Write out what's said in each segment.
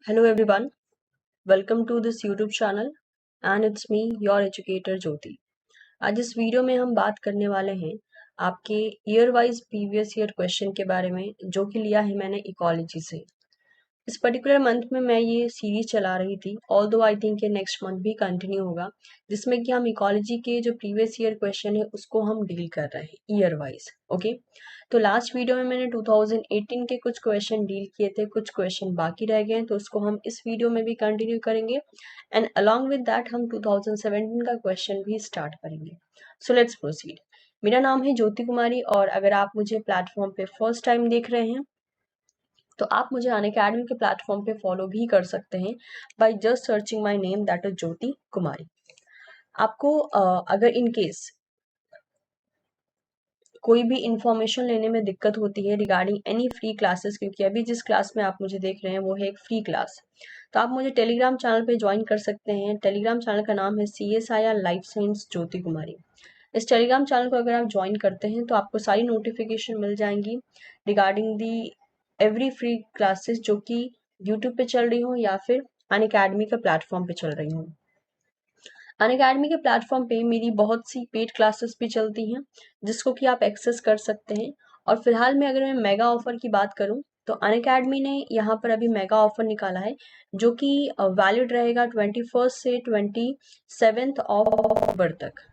Hello everyone, welcome to this YouTube channel and it's me your educator Jyoti। आज इस video में हम बात करने वाले हैं आपके year wise previous year question के बारे में जो कि लिया है मैंने इकोलॉजी से। इस पर्टिकुलर मंथ में मैं ये सीरीज चला रही थी ऑल्दो आई थिंक ये नेक्स्ट मंथ भी कंटिन्यू होगा जिसमें कि हम इकोलॉजी के जो प्रीवियस ईयर क्वेश्चन है उसको हम डील कर रहे हैं ईयर वाइज। ओके, तो लास्ट वीडियो में मैंने 2018 के कुछ क्वेश्चन डील किए थे, कुछ क्वेश्चन बाकी रह गए हैं तो उसको हम इस वीडियो में भी कंटिन्यू करेंगे एंड अलॉन्ग विद दैट हम 2017 का क्वेश्चन भी स्टार्ट करेंगे। So let's proceed. मेरा नाम है ज्योति कुमारी और अगर आप मुझे प्लेटफॉर्म पे फर्स्ट टाइम देख रहे हैं तो आप मुझे अनअकैडमी के प्लेटफॉर्म पे फॉलो भी कर सकते हैं by just searching my name that is Jyoti Kumari. आपको अगर इन केस कोई भी इंफॉर्मेशन लेने में दिक्कत होती है रिगार्डिंग एनी फ्री क्लासेस, क्योंकि अभी जिस क्लास में आप मुझे देख रहे हैं वो है एक फ्री क्लास, तो आप मुझे टेलीग्राम चैनल पे ज्वाइन कर सकते हैं। टेलीग्राम चैनल का नाम है CSIR लाइफ साइंस ज्योति कुमारी। इस टेलीग्राम चैनल को अगर आप ज्वाइन करते हैं तो आपको सारी नोटिफिकेशन मिल जाएंगी regarding the every free classes जो कि यूट्यूब पे चल रही हो या फिर अनअकैडमी के प्लेटफॉर्म पे चल रही हो। अनअकैडमी के प्लेटफॉर्म पे मेरी बहुत सी पेड क्लासेस भी चलती हैं जिसको कि आप एक्सेस कर सकते हैं। और फिलहाल में अगर मैं मेगा ऑफर की बात करूं तो अनअकैडमी ने यहाँ पर अभी मेगा ऑफर निकाला है जो कि वैलिड रहेगा 21 से 27 अक्टूबर तक।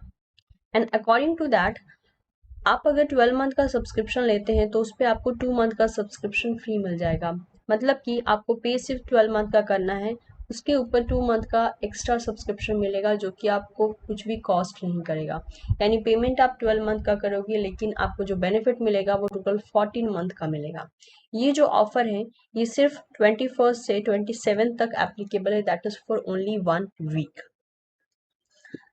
एंड अकॉर्डिंग टू दैट आप अगर 12 मंथ का सब्सक्रिप्शन लेते हैं तो उस पर आपको 2 मंथ का सब्सक्रिप्शन फ्री मिल जाएगा। मतलब कि आपको पे सिर्फ 12 मंथ का करना है, उसके ऊपर 2 मंथ का एक्स्ट्रा सब्सक्रिप्शन मिलेगा जो कि आपको कुछ भी कॉस्ट नहीं करेगा। यानी पेमेंट आप 12 मंथ का करोगे लेकिन आपको जो बेनिफिट मिलेगा वो टोटल 14 मंथ का मिलेगा। ये जो ऑफर है ये सिर्फ 21 से 27 तक एप्लीकेबल है, that is for only 1 week.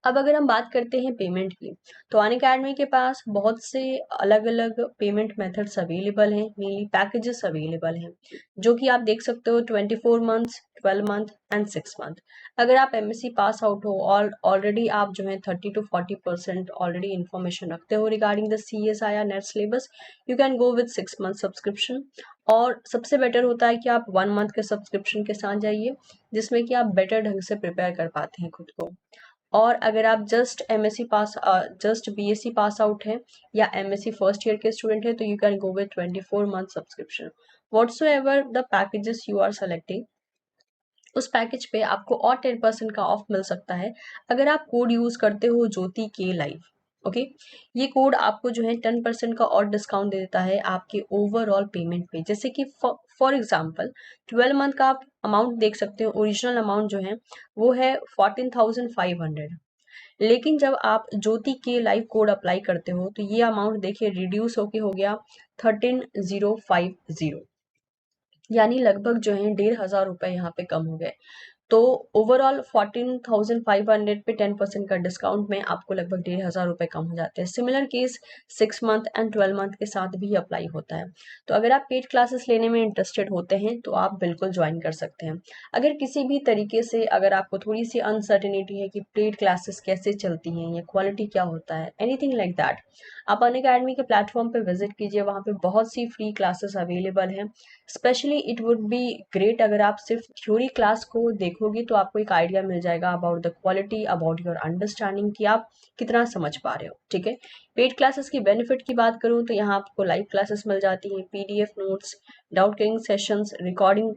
अब अगर हम बात करते हैं पेमेंट की तो अनअकैडमी के पास बहुत से अलग अलग पेमेंट मेथड्स अवेलेबल हैं, मेनली पैकेजेस अवेलेबल हैं जो कि आप देख सकते हो 24 मंथ्स, 12 मंथ एंड 6 मंथ। अगर आप MSc पास आउट हो और ऑलरेडी आप जो है 30 to 40% ऑलरेडी इन्फॉर्मेशन रखते हो regarding the CSIR NET syllabus, you can go with 6 month subscription. और सबसे बेटर होता है कि आप 1 मंथ के सब्सक्रिप्शन के साथ जाइए जिसमें कि आप बेटर ढंग से प्रिपेयर कर पाते हैं खुद को। और अगर आप जस्ट BSc पास आउट है या MSc फर्स्ट ईयर के स्टूडेंट है तो you can go with 24 month subscription. Whatsoever the packages you are selecting उस पैकेज पे आपको और 10% का ऑफ मिल सकता है अगर आप कोड यूज करते हो ज्योति के लाइव। ओके, ये कोड आपको जो है 10% का और डिस्काउंट दे देता है आपके ओवरऑल पेमेंट पे। जैसे कि फॉर एग्जाम्पल 12 मंथ का आप अमाउंट देख सकते हो, ओरिजिनल अमाउंट जो है वो है 14,500, लेकिन जब आप ज्योति के लाइव कोड अप्लाई करते हो तो ये अमाउंट देखिए रिड्यूस होके हो गया 13,050, यानी लगभग जो है 1,500 रुपए यहाँ पे कम हो गए। तो ओवरऑल 14,500 पे 10% का डिस्काउंट में आपको लगभग 1,500 रुपए कम हो जाते हैं। Similar case 6 month and 12 month के साथ भी अप्लाई होता है। तो अगर आप पेड क्लासेस लेने में इंटरेस्टेड होते हैं तो आप बिल्कुल ज्वाइन कर सकते हैं। अगर किसी भी तरीके से अगर आपको थोड़ी सी अनसर्टेनिटी है कि पेड क्लासेस कैसे चलती हैं या क्वालिटी क्या होता है, एनीथिंग लाइक दैट, आप अनअकैडमी के प्लेटफॉर्म पे विजिट कीजिए, वहाँ पे बहुत सी फ्री क्लासेस अवेलेबल हैं। Specially it would be great अगर आप सिर्फ थ्योरी क्लास को देखोगे तो आपको एक आइडिया मिल जाएगा about the quality, about your understanding कि आप कितना समझ पा रहे हो। ठीक है, पेड क्लासेस की बेनिफिट की बात करूँ तो यहाँ आपको लाइव क्लासेस मिल जाती हैं, PDF notes, doubt clearing sessions, recording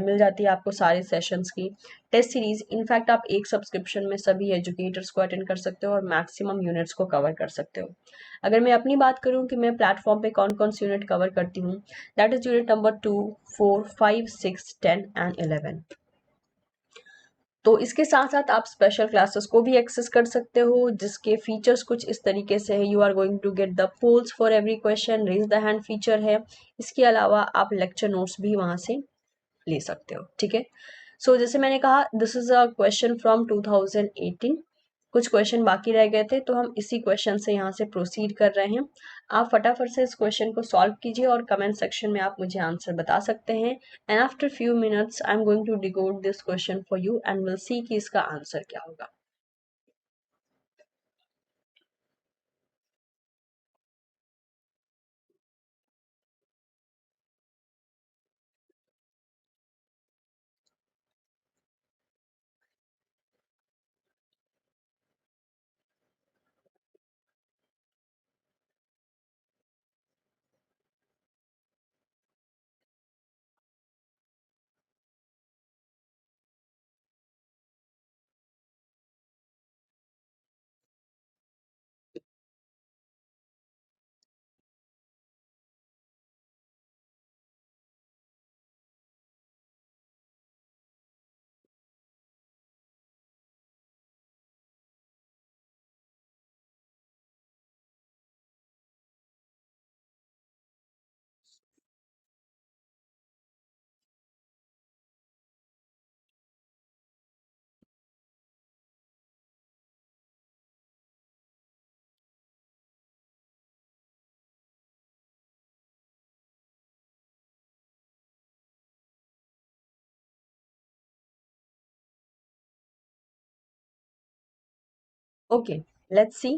मिल जाती है आपको सारे सेशंस की, टेस्ट सीरीज। इनफैक्ट आप एक सब्सक्रिप्शन में सभी एजुकेटर्स को अटेंड कर सकते हो और मैक्सिमम यूनिट्स को कवर कर सकते हो। अगर मैं अपनी बात करूं कि मैं प्लेटफॉर्म पे कौन कौन सी यूनिट कवर करती हूँ, that is unit number 2, 4, 5, 6, 10 and 11। तो इसके साथ साथ आप स्पेशल क्लासेस को भी एक्सेस कर सकते हो जिसके फीचर्स कुछ इस तरीके से है। You are going to get the polls for every question, raise the hand feature है। इसके अलावा आप लेक्चर नोट्स भी वहां से ले सकते हो। ठीक है, सो जैसे मैंने कहा this is a question from 2018, कुछ क्वेश्चन बाकी रह गए थे तो हम इसी क्वेश्चन से यहाँ से प्रोसीड कर रहे हैं। आप फटाफट से इस क्वेश्चन को सॉल्व कीजिए और कमेंट सेक्शन में आप मुझे आंसर बता सकते हैं। And after few minutes I am going to decode this question for you and will see कि इसका आंसर क्या होगा। Okay, let's see.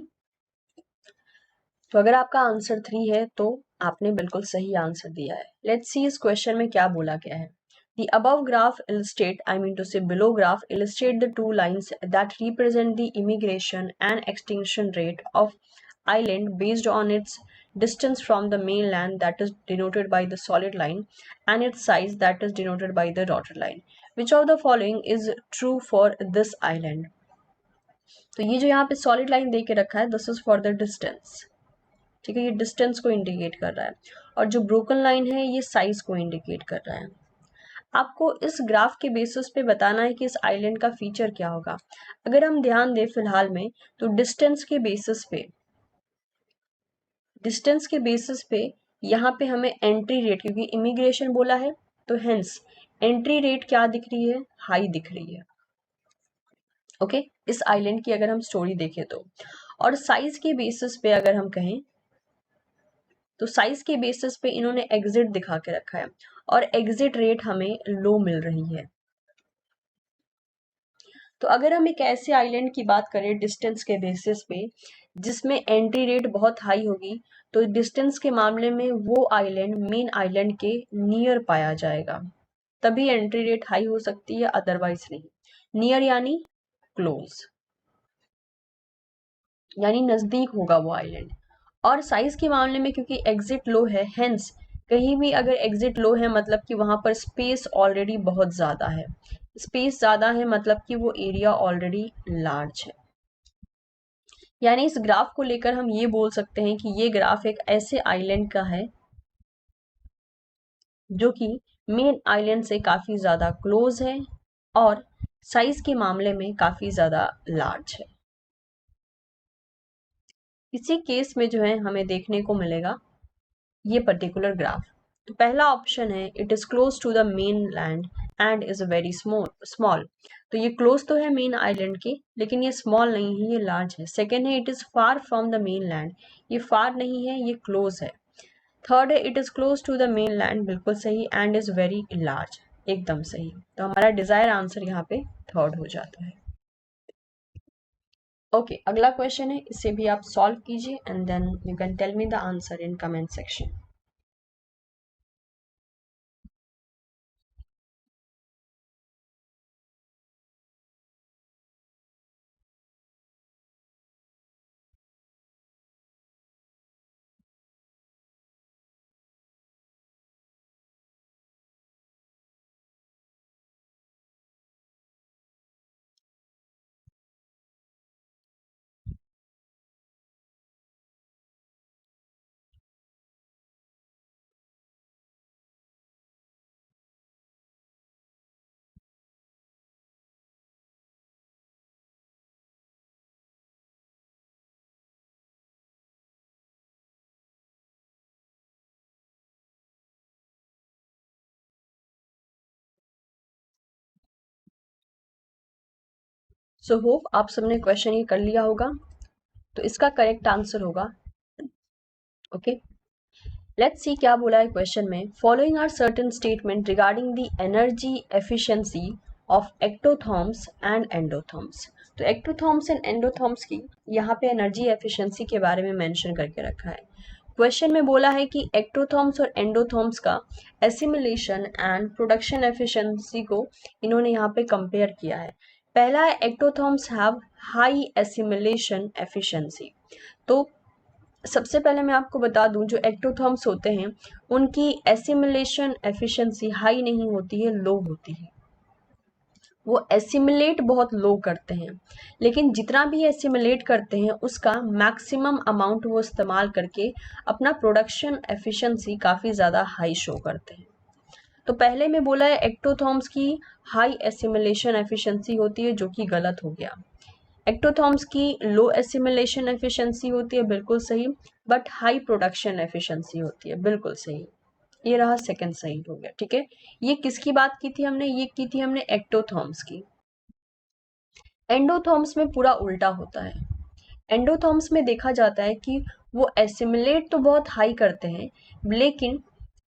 तो अगर आपका आंसर 3 है तो आपने बिल्कुल सही आंसर दिया है। लेट्स सी इस क्वेश्चन में क्या बोला गया है। The above graph illustrate, I mean to say below graph illustrate the two lines that represent the immigration and extinction rate of island based on its distance from the mainland, that is denoted by the solid line, and its size, that is denoted by the dotted line. Which of the following is true for this island? तो ये जो यहाँ पे solid line दे के रखा है, this is for the distance, ठीक है, ये डिस्टेंस को इंडिकेट कर रहा है, और जो ब्रोकन लाइन है ये साइज को इंडिकेट कर रहा है। आपको इस ग्राफ के बेसिस पे बताना है कि इस आइलैंड का फीचर क्या होगा। अगर हम ध्यान दें फिलहाल में, तो डिस्टेंस के बेसिस पे यहाँ पे हमें एंट्री रेट, क्योंकि इमिग्रेशन बोला है तो हेंस एंट्री रेट क्या दिख रही है, हाई दिख रही है। ओके, इस आइलैंड की अगर हम स्टोरी देखें तो, और साइज के बेसिस पे अगर हम कहें तो साइज के बेसिस पे इन्होंने एग्जिट दिखा के रखा है, और एग्जिट रेट हमें लो मिल रही है। तो अगर हम एक ऐसे आइलैंड की बात करें डिस्टेंस के बेसिस पे जिसमें एंट्री रेट बहुत हाई होगी, तो डिस्टेंस के मामले में वो आइलैंड मेन आइलैंड के नियर पाया जाएगा, तभी एंट्री रेट हाई हो सकती है, अदरवाइज नहीं। नियर यानी क्लोज, यानी नजदीक होगा वो आइलैंड। और साइज के मामले में क्योंकि एग्जिट लो है, हेंस कहीं भी अगर एग्जिट लो है मतलब कि वहां पर स्पेस ऑलरेडी बहुत ज्यादा है, स्पेस ज्यादा है मतलब कि वो एरिया ऑलरेडी लार्ज है। यानी इस ग्राफ को लेकर हम ये बोल सकते हैं कि ये ग्राफ एक ऐसे आइलैंड का है जो कि मेन आइलैंड से काफी ज्यादा क्लोज है और साइज के मामले में काफी ज्यादा लार्ज है। इसी केस में जो है हमें देखने को मिलेगा ये पर्टिकुलर ग्राफ। तो पहला ऑप्शन है it is close to the mainland and is very small. तो ये क्लोज तो है मेन आइलैंड के, लेकिन ये स्मॉल नहीं है, ये लार्ज है। सेकेंड है it is far from the mainland, ये फार नहीं है, ये क्लोज है। थर्ड है it is close to the mainland, बिल्कुल सही, एंड इज वेरी लार्ज, एकदम सही। तो हमारा डिजायर आंसर यहाँ पे थर्ड हो जाता है। ओके, अगला क्वेश्चन है, इसे भी आप सॉल्व कीजिए and then you can tell me the answer in comment section. So hope आप सबने क्वेश्चन ये कर लिया होगा। तो इसका करेक्ट आंसर होगा ओके। लेट्स सी क्या बोला है क्वेश्चन में। Following are certain statement regarding the energy efficiency of ectotherms and endotherms. तो एक्टोथर्म्स एंड एंडोथर्म्स की यहाँ पे एनर्जी एफिशिएंसी के बारे में मेंशन करके रखा है। क्वेश्चन में बोला है कि एक्टोथर्म्स और एंडोथर्म्स का एसिमिलेशन एंड प्रोडक्शन एफिशिएंसी को इन्होंने यहाँ पे कंपेयर किया है। पहला है एक्टोथर्म्स हैव हाई एसिमिलेशन एफिशिएंसी। तो सबसे पहले मैं आपको बता दूं जो एक्टोथर्म्स होते हैं उनकी एसिमिलेशन एफिशिएंसी हाई नहीं होती है, लो होती है। वो एसिमिलेट बहुत लो करते हैं, लेकिन जितना भी एसिमिलेट करते हैं उसका मैक्सिमम अमाउंट वो इस्तेमाल करके अपना प्रोडक्शन एफिशिएंसी काफ़ी ज़्यादा हाई शो करते हैं। तो पहले में बोला है एक्टोथर्म्स की हाई एसिमिलेशन एफिशिएंसी होती है, जो कि गलत हो गया। एक्टोथर्म्स की लो एसिमिलेशन एफिशिएंसी होती है, बिल्कुल सही, बट हाई प्रोडक्शन एफिशिएंसी होती है, बिल्कुल सही। ये रहा सेकंड सही हो गया, ठीक है। ये किसकी बात की थी हमने, ये की थी हमने एक्टोथर्म्स की। एंडोथर्म्स में पूरा उल्टा होता है। एंडोथर्म्स में देखा जाता है कि वो एसिमिलेट तो बहुत हाई करते हैं, लेकिन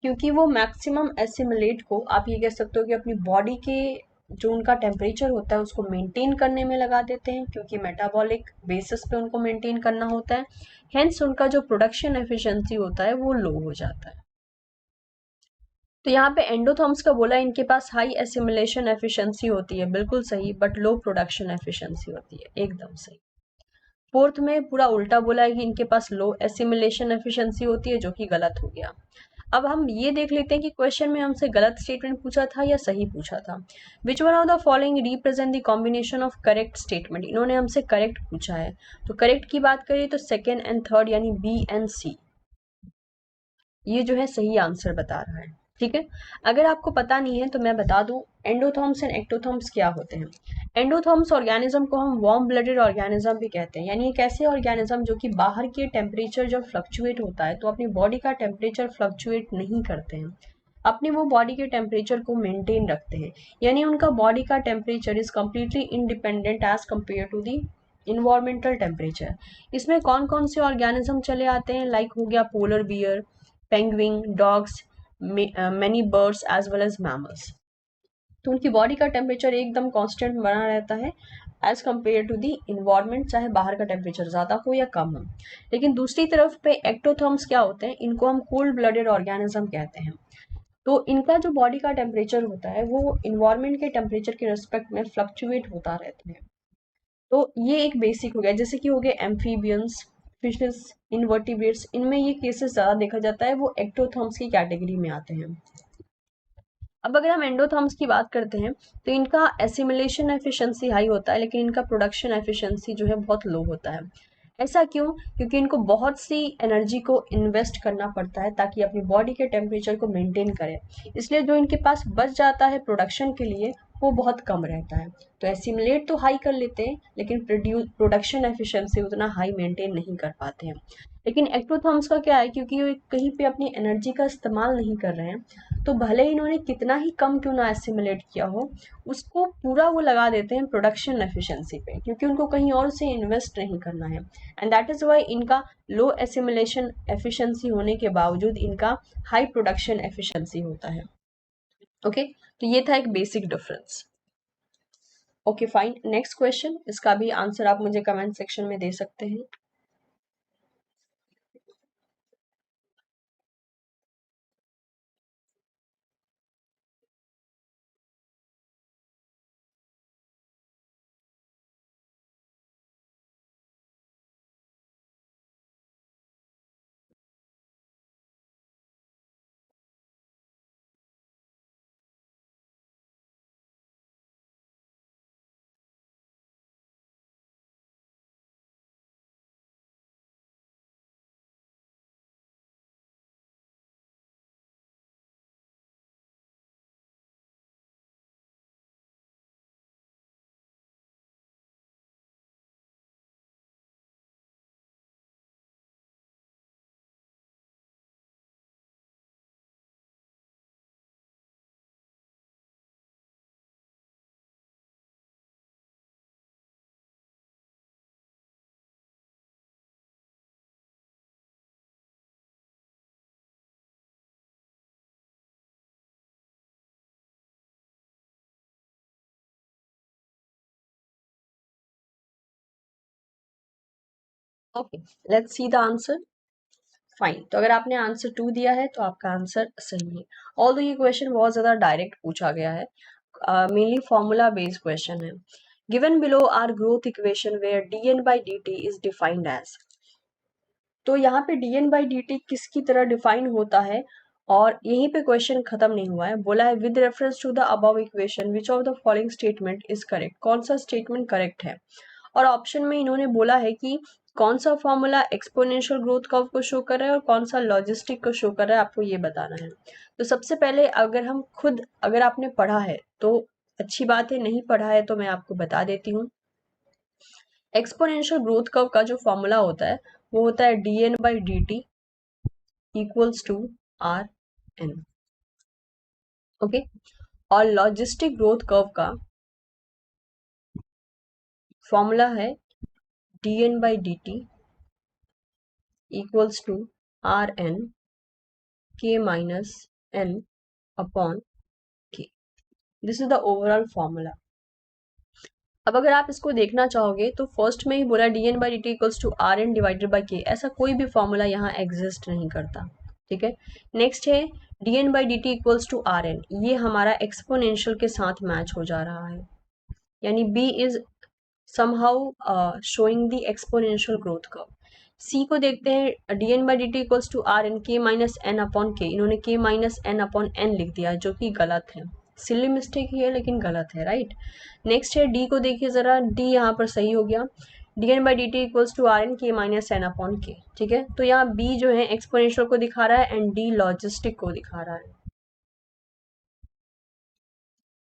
क्योंकि वो मैक्सिमम एसिमिलेट को आप ये कह सकते हो कि अपनी बॉडी के जो उनका टेम्परेचर होता है उसको मेंटेन करने में लगा देते हैं, क्योंकि मेटाबॉलिक बेसिस पे उनको मेंटेन करना होता है। हेंस उनका जो प्रोडक्शन एफिशिएंसी होता है वो लो हो जाता है। तो यहाँ पे एंडोथर्म्स का बोला इनके पास हाई एसिमिलेशन एफिशिएंसी होती है, बिल्कुल सही, बट लो प्रोडक्शन एफिशिएंसी होती है, एकदम सही। फोर्थ में पूरा उल्टा बोला है कि इनके पास लो एसिमिलेशन एफिशिएंसी होती है, जो कि गलत हो गया। अब हम ये देख लेते हैं कि क्वेश्चन में हमसे गलत स्टेटमेंट पूछा था या सही पूछा था। Which one of the following represent the combination of correct statement, इन्होंने हमसे करेक्ट पूछा है। तो करेक्ट की बात करें तो सेकेंड एंड थर्ड यानी बी एंड सी, ये जो है सही आंसर बता रहा है। ठीक है, अगर आपको पता नहीं है तो मैं बता दूं एंडोथर्म्स एंड एक्टोथर्म्स क्या होते हैं। एंडोथर्म्स ऑर्गेनिज्म को हम वार्म ब्लडेड ऑर्गेनिज्म भी कहते हैं, यानी एक ऐसे ऑर्गेनिज्म जो कि बाहर के टेम्परेचर जब फ्लक्चुएट होता है तो अपनी बॉडी का टेम्परेचर फ्लक्चुएट नहीं करते हैं, अपनी वो बॉडी के टेम्परेचर को मेंटेन रखते हैं, यानी उनका बॉडी का temperature is completely independent as compare to the environmental temperature. इसमें कौन कौन से ऑर्गेनिज्म चले आते हैं, लाइक हो गया polar bear, penguin, dogs, many birds as well as mammals। तो उनकी बॉडी का टेम्परेचर एकदम कांस्टेंट बना रहता है as compare to the environment, चाहे बाहर का टेम्परेचर ज़्यादा हो या कम हो। लेकिन दूसरी तरफ पे एक्टोथर्म्स क्या होते हैं, इनको हम कोल्ड ब्लडेड ऑर्गेनिज्म कहते हैं। तो इनका जो बॉडी का टेम्परेचर होता है वो इन्वायरमेंट के टेम्परेचर के रिस्पेक्ट में फ्लक्चुएट होता रहता है। तो ये एक बेसिक हो गया, जैसे कि हो गए एम्फीबियंस, फिशेस, इनवर्टिब्रेट्स, इनमें ये केसेस ज़्यादा देखा जाता है, वो एक्टोथर्म्स की कैटेगरी में आते हैं। अब अगर हम एंडोथर्म्स की बात करते हैं तो इनका एसिमिलेशन एफिशिएंसी हाई होता है, लेकिन इनका प्रोडक्शन एफिशिएंसी जो है बहुत लो होता है। ऐसा क्यों? क्योंकि इनको बहुत सी एनर्जी को इन्वेस्ट करना पड़ता है ताकि अपनी बॉडी के टेम्परेचर को मेंटेन करें, इसलिए जो इनके पास बच जाता है प्रोडक्शन के लिए वो बहुत कम रहता है। तो एसिमुलेट तो हाई कर लेते हैं लेकिन प्रोडक्शन एफिशिएंसी उतना हाई मेंटेन नहीं कर पाते हैं। लेकिन एक्टोथर्म्स का क्या है, क्योंकि वो कहीं पे अपनी एनर्जी का इस्तेमाल नहीं कर रहे हैं, तो भले ही इन्होंने कितना ही कम क्यों ना एसिमुलेट किया हो, उसको पूरा वो लगा देते हैं प्रोडक्शन एफिशिएंसी पे, क्योंकि उनको कहीं और से इन्वेस्ट नहीं करना है। एंड दैट इज वाई इनका लो एसिमुलेशन एफिशिएंसी होने के बावजूद इनका हाई प्रोडक्शन एफिशिएंसी होता है। ओके, तो ये था एक basic difference. Okay fine, next question, इसका भी आंसर आप मुझे कमेंट सेक्शन में दे सकते हैं। Okay, let's see the answer. Fine, तो अगर आपने आंसर 2 दिया है तो आपका आंसर सही है। ऑल्दो ये क्वेश्चन बहुत ज्यादा डायरेक्ट पूछा गया है, मेनली फॉर्मूला बेस्ड क्वेश्चन है। Given below are growth equation where dn by dt is defined as. तो यहाँ पे dn by dt किसकी तरह डिफाइन होता है, और यहीं पे क्वेश्चन खत्म नहीं हुआ है। बोला है with reference to the above equation which of the following statement is correct, कौन सा स्टेटमेंट करेक्ट है। और ऑप्शन में इन्होंने बोला है कि कौन सा फॉर्मूला एक्सपोनेंशियल ग्रोथ कर्व को शो कर रहा है और कौन सा लॉजिस्टिक को शो कर रहा है, आपको ये बताना है। तो सबसे पहले अगर आपने पढ़ा है तो अच्छी बात है, नहीं पढ़ा है तो मैं आपको बता देती हूँ। एक्सपोनेंशियल ग्रोथ कर्व का जो फॉर्मूला होता है वो होता है dn by dt equals to R N. Okay, और लॉजिस्टिक ग्रोथ कर्व का फॉर्मूला है dn by dt equals to R N K minus N upon K. This is the overall formula. अब अगर आप इसको देखना चाहोगे तो फर्स्ट में ही बोला D N by D T equals to R N divided by K, ऐसा कोई भी फॉर्मूला यहाँ एग्जिस्ट नहीं करता। ठीक है, नेक्स्ट है D N by D T equals to R N, ये हमारा एक्सपोनेंशियल के साथ मैच हो जा रहा है, यानी B is somehow showing the exponential growth curve. C को देखते हैं, D N by D T equals to R N K minus N upon K, इन्होंने के माइनस एन अपॉन एन लिख दिया जो कि गलत है, सिली मिस्टेक ही है लेकिन गलत है, राइट। नेक्स्ट है डी को देखिए जरा, डी यहाँ पर सही हो गया, D N by D T equals to R N K minus N upon K. ठीक है, तो यहाँ बी जो है एक्सपोनेंशियल को दिखा रहा है एंड डी लॉजिस्टिक को दिखा रहा है।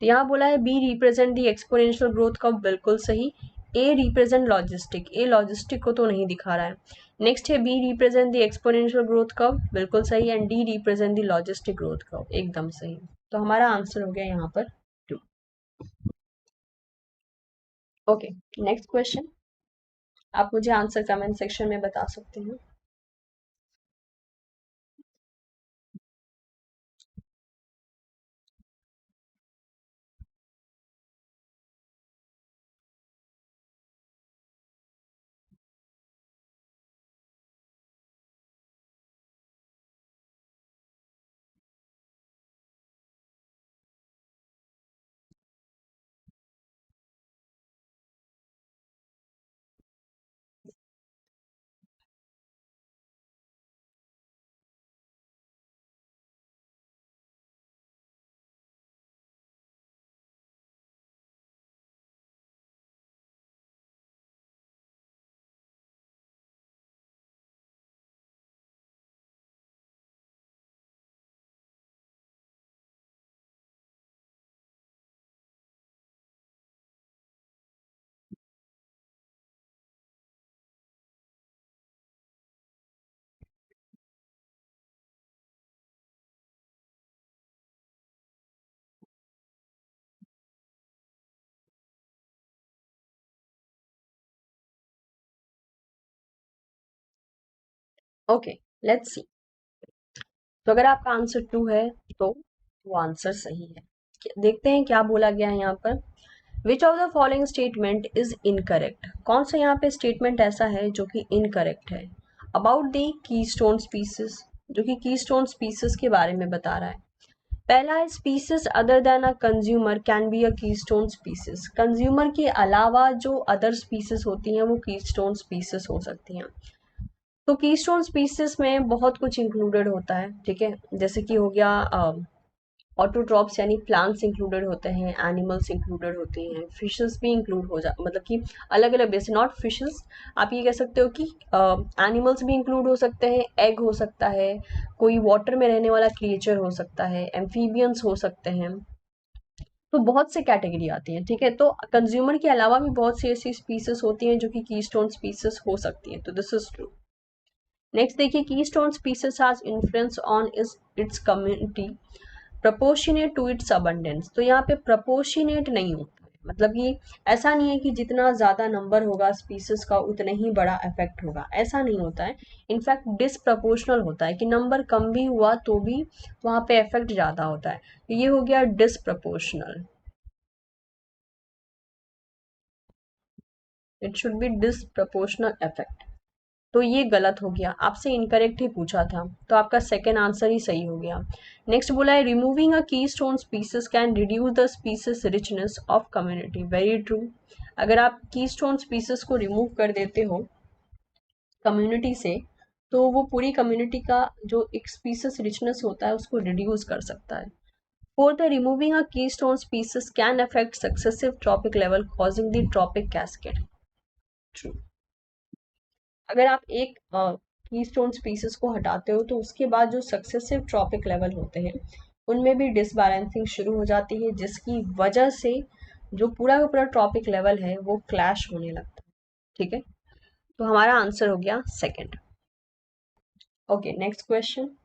तो यहाँ बोला है B represent the exponential growth curve, बिल्कुल सही। A represent logistic, A logistic को तो नहीं दिखा रहा है। नेक्स्ट है B represent the exponential growth curve, बिल्कुल सही, and D represent the logistic growth curve, एकदम सही। तो हमारा आंसर हो गया यहाँ पर 2। ओके, नेक्स्ट क्वेश्चन, आप मुझे आंसर कमेंट सेक्शन में बता सकते हैं। Okay, let's see. तो अगर आपका आंसर 2 है तो वो आंसर सही है। देखते हैं क्या बोला गया है यहाँ पर। विच of the following statement is incorrect, कौन सा यहाँ पे स्टेटमेंट ऐसा है जो कि इनकरेक्ट है। अबाउट द कीस्टोन स्पीसीज, जो कि कीस्टोन स्पीसीज के बारे में बता रहा है। पहला है species other than a consumer can be a keystone species, consumer के अलावा जो अदर स्पीसीज होती हैं वो कीस्टोन स्पीसीज हो सकती हैं। तो कीस्टोन स्पीसीज में बहुत कुछ इंक्लूडेड होता है, ठीक है, जैसे कि हो गया ऑटोट्रॉप्स यानी प्लांट्स इंक्लूडेड होते हैं, एनिमल्स इंक्लूडेड होते हैं, फिशेस भी इंक्लूड हो जा, मतलब कि अलग अलग बेस, नॉट फिशेस, आप ये कह सकते हो कि एनिमल्स भी इंक्लूड हो सकते हैं, एग हो सकता है, कोई वाटर में रहने वाला क्रिएचर हो सकता है, एम्फीबियंस हो सकते हैं, तो बहुत से कैटेगरी आती हैं। ठीक है, तो कंज्यूमर के अलावा भी बहुत सी ऐसी स्पीसीज होती हैं जो कि कीस्टोन स्पीसीज हो सकती हैं, तो दिस इज ट्रू। नेक्स्ट देखिए, keystone species has influence on इस its community proportionate to its abundance, तो यहाँ पे प्रपोर्शनेट नहीं होता है, मतलब कि ऐसा नहीं है कि जितना ज्यादा नंबर होगा स्पीसीज का उतना ही बड़ा इफेक्ट होगा, ऐसा नहीं होता है। इनफैक्ट डिसप्रपोर्शनल होता है कि नंबर कम भी हुआ तो भी वहां पे इफेक्ट ज्यादा होता है, ये हो गया डिसप्रपोर्शनल, इट शुड बी डिसप्रपोर्शनल इफेक्ट। तो ये गलत हो गया, आपसे इनकरेक्ट ही पूछा था, तो आपका सेकेंड आंसर ही सही हो गया। नेक्स्ट बोला है removing a keystone species can reduce the species richness of community, very true. अगर आप कीस्टोन स्पीसीज को रिमूव कर देते हो कम्युनिटी से तो वो पूरी कम्युनिटी का जो एक स्पीसीज रिचनेस होता है उसको रिड्यूस कर सकता है। फोर्थ है removing a keystone species can affect successive trophic level causing the trophic cascade, true. अगर आप एक कीस्टोन स्पीसीज को हटाते हो तो उसके बाद जो सक्सेसिव ट्रॉपिक लेवल होते हैं उनमें भी डिसबैलेंसिंग शुरू हो जाती है, जिसकी वजह से जो पूरा का पूरा ट्रॉपिक लेवल है वो क्लैश होने लगता है। ठीक है, तो हमारा आंसर हो गया second. Okay, next question.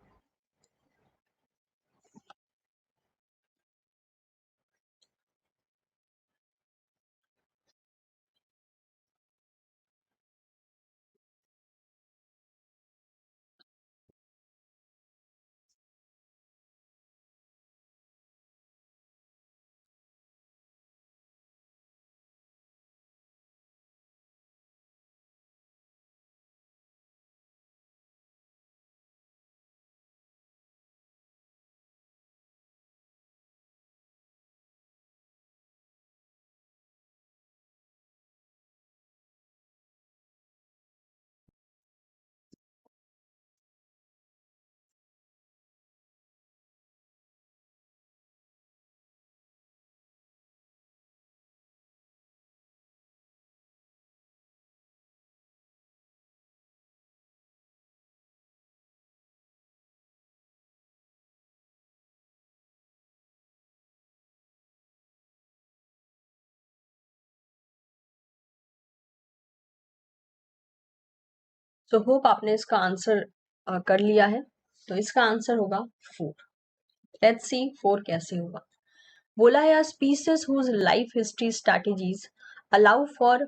So hope आपने इसका आंसर कर लिया है। तो इसका आंसर होगा 4। लेट्स सी 4 कैसे होगा। बोला है species whose life history strategies allow for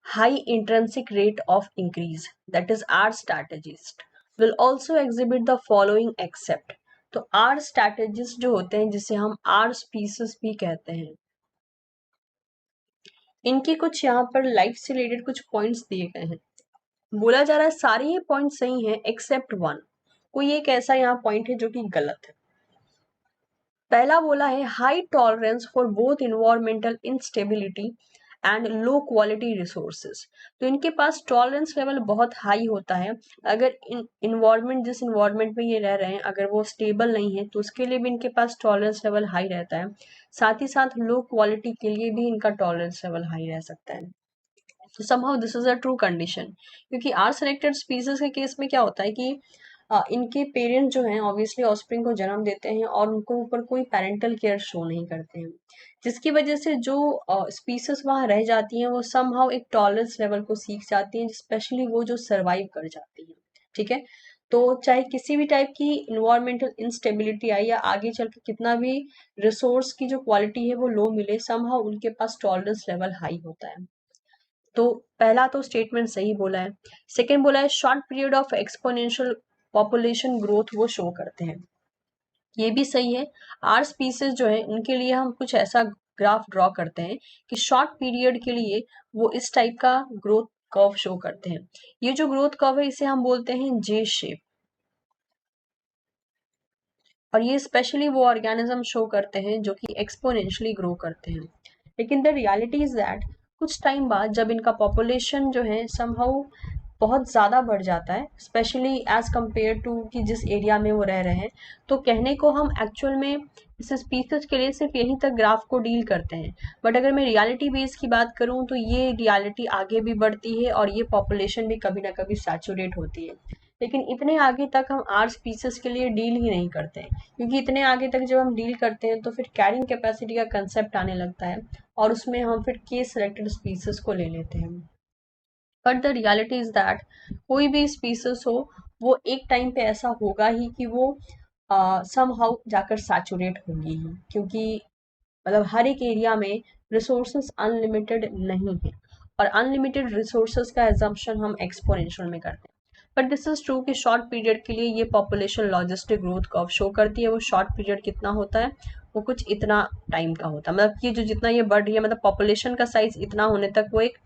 high intrinsic rate of increase, that is R strategist, will also exhibit the following except। तो R strategist जो होते हैं जिसे हम R species भी कहते हैं, इनकी कुछ यहाँ पर लाइफ से रिलेटेड कुछ पॉइंट्स दिए गए हैं। बोला जा रहा है सारे ही पॉइंट सही हैं एक्सेप्ट वन, कोई एक ऐसा यहाँ पॉइंट है जो कि गलत है। पहला बोला है high tolerance for both environmental instability and low quality resources. तो इनके पास टॉलरेंस लेवल बहुत हाई होता है। अगर इन्वायरमेंट जिस इन्वायरमेंट में ये रह रहे हैं अगर वो स्टेबल नहीं है तो उसके लिए भी इनके पास टॉलरेंस लेवल हाई रहता है। साथ ही साथ लो क्वालिटी के लिए भी इनका टॉलरेंस लेवल हाई रह सकता है। तो somehow this is a true condition, क्योंकि आर सेलेक्टेड स्पीसीज के केस में क्या होता है कि इनके पेरेंट्स जो हैं ऑब्वियसली ऑफस्प्रिंग को जन्म देते हैं और उनको ऊपर कोई पेरेंटल केयर शो नहीं करते हैं, जिसकी वजह से जो स्पीसीज वहाँ रह जाती हैं वो समहाउ एक टॉलरेंस लेवल को सीख जाती हैं, स्पेशली वो जो सर्वाइव कर जाती हैं। ठीक है, तो चाहे किसी भी टाइप की इन्वायरमेंटल इंस्टेबिलिटी आई या आगे चल के कितना भी रिसोर्स की जो क्वालिटी है वो लो मिले, समहाउ उनके पास टॉलरेंस लेवल हाई होता है। तो पहला तो स्टेटमेंट सही बोला है। सेकेंड बोला है short period of exponential population growth वो शो करते हैं, ये भी सही है। आर स्पीसीज जो है उनके लिए हम कुछ ऐसा ग्राफ ड्रॉ करते हैं कि शॉर्ट पीरियड के लिए वो इस टाइप का ग्रोथ कर्व शो करते हैं। ये जो ग्रोथ कर्व है इसे हम बोलते हैं जे शेप, और ये स्पेशली वो ऑर्गेनिज्म शो करते हैं जो कि एक्सपोनेंशियली ग्रो करते हैं। लेकिन द रियलिटी इज दैट कुछ टाइम बाद जब इनका पॉपुलेशन जो है समहाउ बहुत ज़्यादा बढ़ जाता है, स्पेशली एज कम्पेयर टू कि जिस एरिया में वो रह रहे हैं, तो कहने को हम एक्चुअल में इस स्पीसीज के लिए सिर्फ यहीं तक ग्राफ को डील करते हैं, बट अगर मैं रियलिटी बेस की बात करूँ तो ये रियलिटी आगे भी बढ़ती है और ये पॉपुलेशन भी कभी ना कभी सैचुरेट होती है। लेकिन इतने आगे तक हम आर स्पीसीज के लिए डील ही नहीं करते हैं, क्योंकि इतने आगे तक जब हम डील करते हैं तो फिर कैरिंग कैपेसिटी का कंसेप्ट आने लगता है और उसमें हम फिर केस सिलेक्टेड स्पीसीज को ले लेते हैं। But the reality is that कोई भी स्पीसीज हो वो एक टाइम पे ऐसा होगा ही कि वो समहाउ जाकर सैचुरेट होंगी ही, क्योंकि मतलब हर एक एरिया में रिसोर्सेस अनलिमिटेड नहीं है, और अनलिमिटेड रिसोर्सेस का एजम्पशन हम एक्सपोनेंशियल में करते हैं। बट दिस इज ट्रू कि शॉर्ट पीरियड के लिए ये population logistic growth curve show करती है। वो शॉर्ट पीरियड कितना होता है, वो कुछ इतना टाइम का होता है, मतलब कि जो जितना ये बढ़ रही है मतलब पॉपुलेशन का साइज इतना होने तक वो एक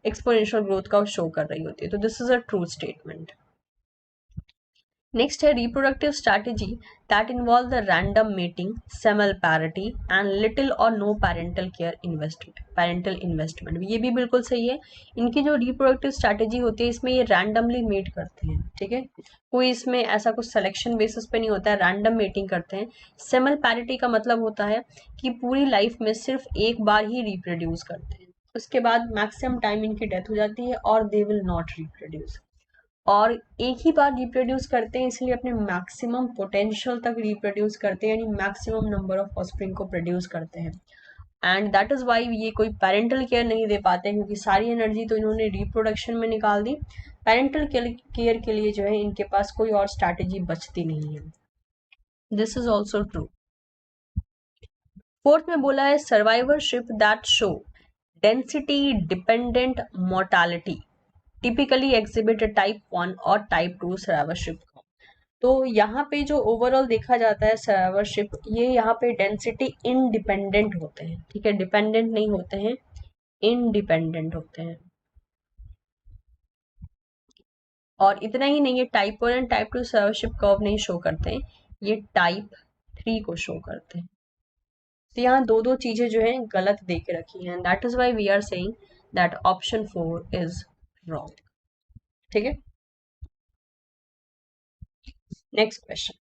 एक्सपोनेंशियल ग्रोथ कर्व शो कर रही होती है। तो this is a true statement. Next है reproductive strategy that involve the random mating, semelparity and little or no parental investment. ये भी बिल्कुल सही है। इनकी जो रिप्रोडक्टिव स्ट्रैटेजी होती है इसमें ये रैंडमली मेट करते हैं। ठीक है, कोई इसमें ऐसा कुछ सिलेक्शन बेसिस पे नहीं होता है, रैंडम मेटिंग करते हैं। सेमल पैरिटी का मतलब होता है कि पूरी लाइफ में सिर्फ एक बार ही रिप्रोड्यूस करते हैं, उसके बाद मैक्सिमम टाइम इनकी डेथ हो जाती है और दे विल नॉट रिप्रोड्यूस। और एक ही बार रिप्रोड्यूस करते हैं इसलिए अपने मैक्सिमम पोटेंशियल तक रिप्रोड्यूस करते हैं, यानी मैक्सिमम नंबर ऑफ ऑफस्प्रिंग को प्रोड्यूस करते हैं। एंड दैट इज वाई ये कोई पेरेंटल केयर नहीं दे पाते हैं, क्योंकि सारी एनर्जी तो इन्होंने रिप्रोडक्शन में निकाल दी। पेरेंटल केयर के लिए जो है इनके पास कोई और स्ट्रैटेजी बचती नहीं है। This is also true. Fourth में बोला है survivorship that show density dependent mortality typically exhibit type 1 और टाइप 2 सर्वाइवरशिप। तो यहाँ पे जो ओवरऑल देखा जाता है सर्वाइवरशिप, ये यहाँ पे डेंसिटी इंडिपेंडेंट होते हैं। ठीक है, डिपेंडेंट नहीं होते हैं, इंडिपेंडेंट होते हैं। और इतना ही नहीं, ये type 1 and type 2 survivorship curve नहीं शो करते हैं, ये टाइप 3 को शो करते हैं। तो यहाँ दो दो चीजें जो है गलत दे के रखी हैं, that is why we are saying that option 4 is wrong. ठीक है, next question.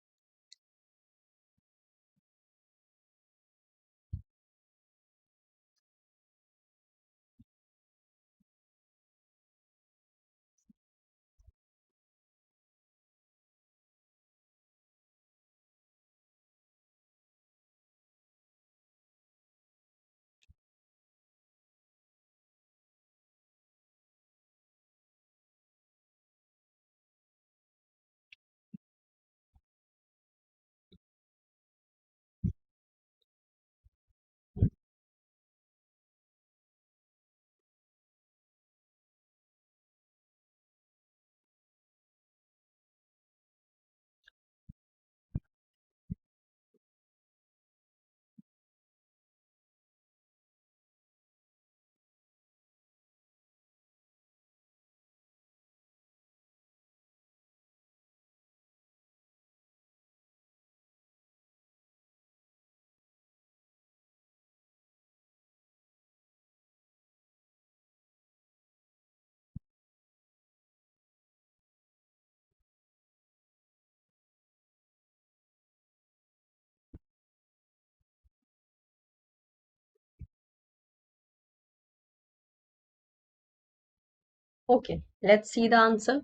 Okay, let's see the answer.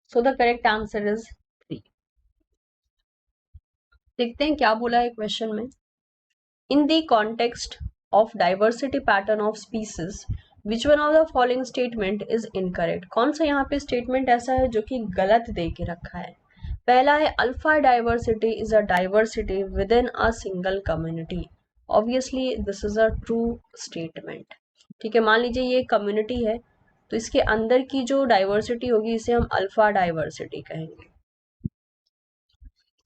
So the correct answer is 3. देखते हैं क्या बोला है क्वेश्चन में. In the context of diversity pattern of species, which one of the following statement is incorrect? कौन सा यहाँ पे statement ऐसा है जो कि गलत दे के रखा है? पहला है alpha diversity is a diversity with in a single community. Obviously this is a true statement. ठीक है, मान लीजिए ये कम्युनिटी है, तो इसके अंदर की जो डाइवर्सिटी होगी इसे हम अल्फा डाइवर्सिटी कहेंगे.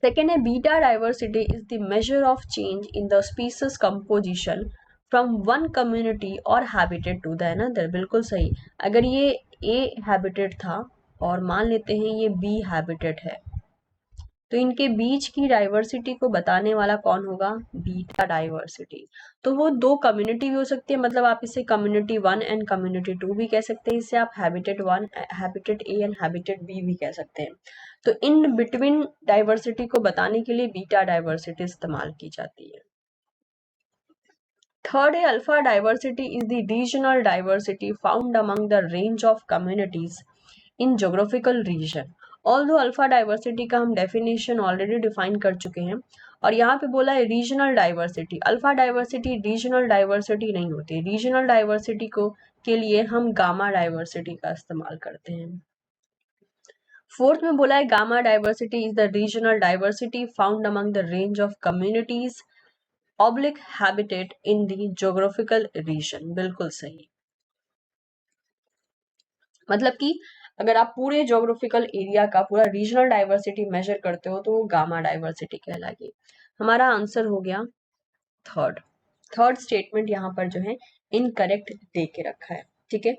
सेकेंड है beta diversity is the measure of change in the species composition from one community और हैबिटेट टू द अनदर. बिल्कुल सही. अगर ये ए हैबिटेट था और मान लेते हैं ये बी हैबिटेट है, तो इनके बीच की डाइवर्सिटी को बताने वाला कौन होगा? Beta diversity. तो वो दो कम्युनिटी भी हो सकती है, मतलब आप इसे कम्युनिटी 1 एंड कम्युनिटी 2 भी कह सकते हैं. इसे आप habitat 1, habitat A and habitat B भी कह सकते हैं. तो इन बिटवीन डाइवर्सिटी को बताने के लिए बीटा डाइवर्सिटी इस्तेमाल की जाती है. थर्ड है alpha diversity is the regional diversity found among the range of communities in geographical region. Although alpha diversity का हम डेफिनेशन ऑलरेडी डिफाइन कर चुके हैं, और यहाँ पे बोला है regional diversity. Alpha diversity regional diversity नहीं होती. रीजनल डाइवर्सिटी को के लिए हम गामा डाइवर्सिटी का इस्तेमाल करते हैं. फोर्थ में बोला है gamma diversity is the regional diversity found among the range of communities oblique habitat in the geographical region. बिल्कुल सही. मतलब कि अगर आप पूरे जोग्राफिकल एरिया का पूरा रीजनल डाइवर्सिटी मेजर करते हो तो वो गामा डाइवर्सिटी कहलाएगी. हमारा आंसर हो गया थर्ड. थर्ड स्टेटमेंट यहाँ पर जो है इनकरेक्ट दे के रखा है. ठीक है,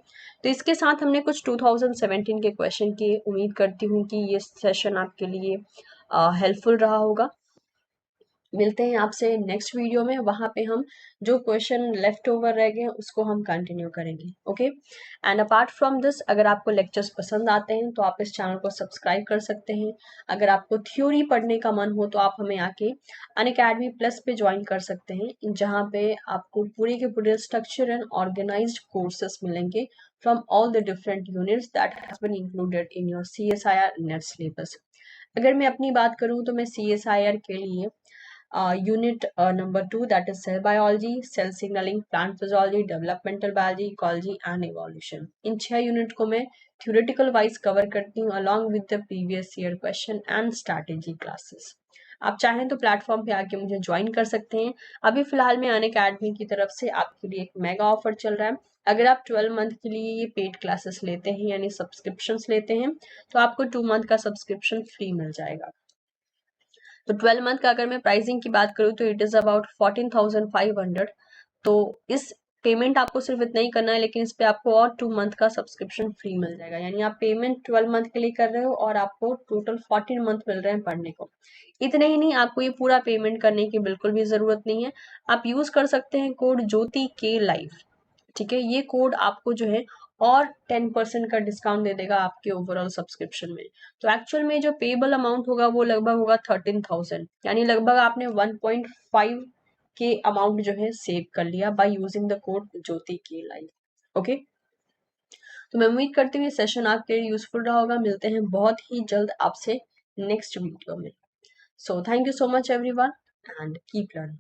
तो इसके साथ हमने कुछ 2017 के क्वेश्चन की उम्मीद करती हूँ कि ये सेशन आपके लिए हेल्पफुल रहा होगा. मिलते हैं आपसे नेक्स्ट वीडियो में. वहां पे हम जो क्वेश्चन लेफ्ट ओवर रह गए उसको हम कंटिन्यू करेंगे. Okay, and apart from this, अगर आपको लेक्चर्स पसंद आते हैं तो आप इस चैनल को सब्सक्राइब कर सकते हैं. अगर आपको थ्योरी पढ़ने का मन हो तो आप हमें आके अनअकैडमी प्लस पे ज्वाइन कर सकते हैं, जहाँ पे आपको पूरे के पूरे स्ट्रक्चर एंड ऑर्गेनाइज्ड कोर्सेस मिलेंगे from all the different units that has been included in your CSIR NET syllabus. अगर मैं अपनी बात करूँ तो मैं CSIR के लिए unit number 2, that is cell biology, cell signaling, plant physiology, developmental biology, ecology and evolution. In 6 unit को मैं theoretical wise कवर करती हूँ along with the previous year question and strategy classes. आप चाहें तो प्लेटफॉर्म पे आके मुझे ज्वाइन कर सकते हैं. अभी फिलहाल में अनअकैडमी की तरफ से आपके लिए एक मेगा ऑफर चल रहा है. अगर आप 12 मंथ के लिए ये पेड क्लासेस लेते हैं यानी सब्सक्रिप्शंस लेते हैं तो आपको 2 मंथ का सब्सक्रिप्शन फ्री मिल जाएगा. तो 12 मंथ का अगर मैं प्राइसिंग की बात करूँ तो इट इज़ अबाउट 14,500. तो इस पेमेंट आपको सिर्फ इतना ही करना है, लेकिन इस पे आपको और 2 मंथ का सब्सक्रिप्शन फ्री मिल जाएगा. यानी आप पेमेंट 12 मंथ के लिए कर रहे हो और आपको टोटल 14 मंथ मिल रहे हैं पढ़ने को. इतने ही नहीं, आपको ये पूरा पेमेंट करने की बिल्कुल भी ज़रूरत नहीं है. आप यूज़ कर सकते हैं कोड ज्योति के लाइव. ठीक है, ये कोड आपको जो है और 10% का डिस्काउंट दे देगा आपके ओवरऑल सब्सक्रिप्शन में. तो एक्चुअल में जो पेबल अमाउंट होगा वो लगभग होगा 13,000, यानी लगभग आपने 1.5 के अमाउंट जो है सेव कर लिया बाय यूजिंग द कोड ज्योति के लाइव. ओके, तो मैं उम्मीद करती हूँ ये सेशन आपके लिए यूजफुल रहा होगा. मिलते हैं बहुत ही जल्द आपसे नेक्स्ट वीडियो में. So thank you so much everyone and keep learning.